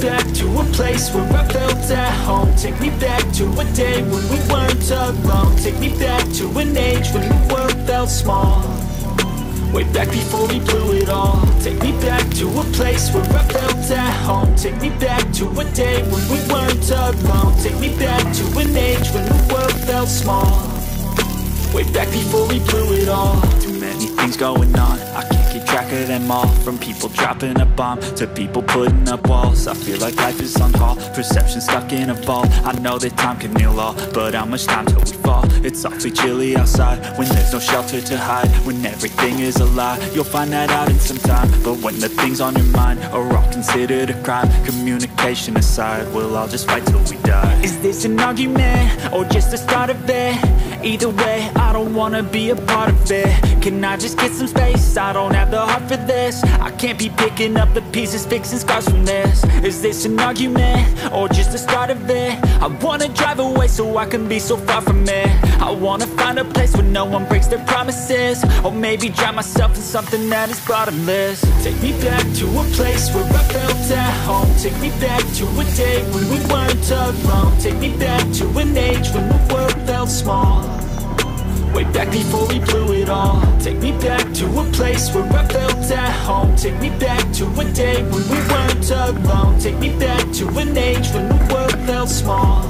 back to a place where I felt at home. Take me back to a day when we weren't alone. Take me back to an age when the world felt small. Way back before we blew it all. Take me back to a place where I felt at home. Take me back to a day when we weren't alone. Take me back to an age when the world felt small. Way back before we blew it all. Too many things going on, I can't keep track of them all. From people dropping a bomb to people putting up walls. I feel like life is on hold, perception stuck in a vault. I know that time can heal all, but how much time till we fall? It's awfully chilly outside when there's no shelter to hide. When everything is a lie, you'll find that out in some time. But when the things on your mind are all considered a crime, communication aside, we'll all just fight till we die. Is this an argument or just the start of it? Either way, I don't wanna be a part of it. Can I just get some space? I don't have the heart for this. I can't be picking up the pieces, fixing scars from this. Is this an argument or just the start of it? I wanna drive away so I can be so far from it. I wanna find a place where no one breaks their promises. Or maybe drown myself in something that is bottomless. Take me back to a place where I felt at home. Take me back to a day when we weren't alone. Take me back to an age when the world felt small. Way back before we blew it all. Take me back to a place where I felt at home. Take me back to a day when we weren't alone. Take me back to an age when the world felt small.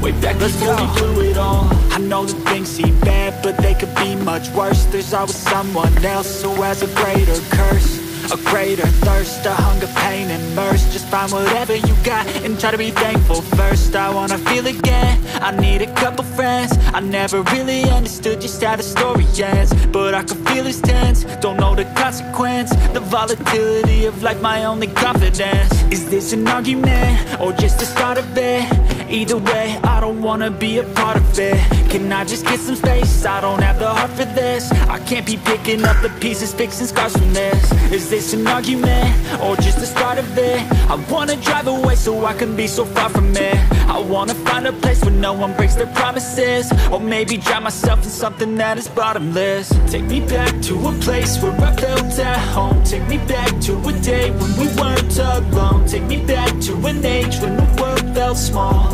Way back before we blew it all. I know that things seem bad, but they could be much worse. There's always someone else who has a greater curse, a greater thirst, a hunger, pain, and mercy. Just find whatever you got and try to be thankful first. I wanna feel again, I need a couple friends. I never really understood just how the story ends, but I can feel it's tense, don't know the consequence. The volatility of life, my only confidence. Is this an argument or just the start of it? Either way, I don't wanna be a part of it. Can I just get some space? I don't have the heart for this. I can't be picking up the pieces, fixing scars from this. Is this an argument or just the start of it? I wanna drive away so I can be so far from it. I wanna find a place where no one breaks their promises. Or maybe drown myself in something that is bottomless. Take me back to a place where I felt at home. Take me back to a day when we weren't alone. Take me back to an age when the world felt small.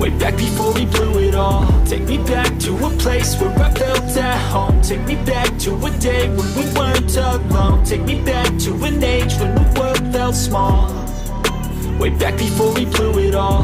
Way back before we blew it all. Take me back to a place where I felt at home. Take me back to a day when we weren't alone. Take me back to an age when the world felt small. Way back before we blew it all.